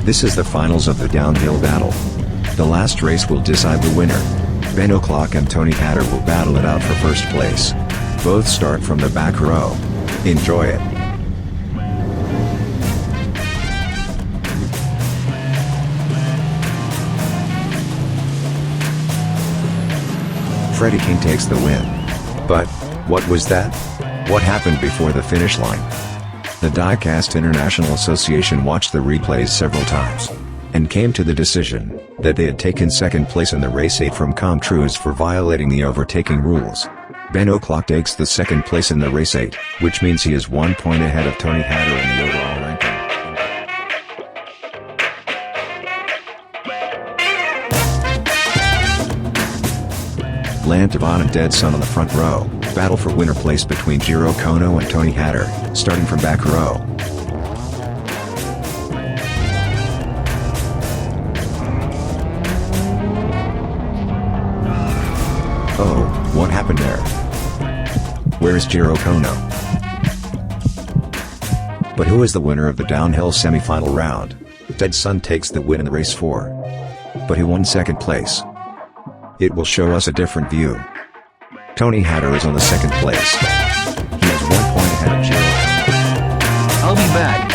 This is the finals of the downhill battle. The last race will decide the winner. Ben O'Clock and Tony Hatter will battle it out for first place. Both start from the back row. Enjoy it. Freddie King takes the win. But, what was that? What happened before the finish line? The Diecast International Association watched the replays several times and came to the decision that they had taken second place in the race 8 from Comtrues for violating the overtaking rules. Ben O'Clock takes the second place in the race 8, which means he is 1 point ahead of Tony Hatter in the overall ranking. Lantavan and Dead Sun on the front row, battle for winner place between Giro Kono and Tony Hatter, starting from back row. Oh, what happened there? Where is Giro Kono? But who is the winner of the downhill semi-final round? Dead Sun takes the win in the race 4. But who won second place? It will show us a different view. Tony Hatter is on the second place. He is 1 point ahead of Giro. I'll be back.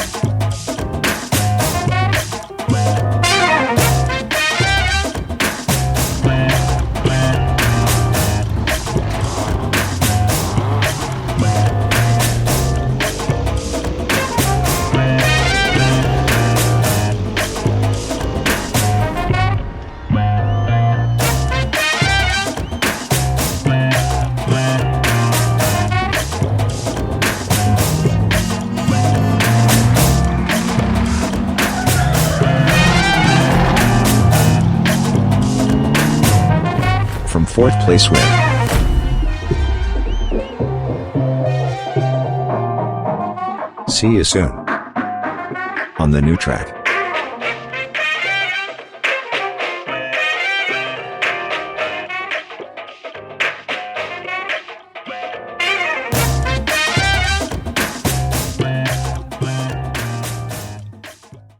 From 4th place win. See you soon on the new track.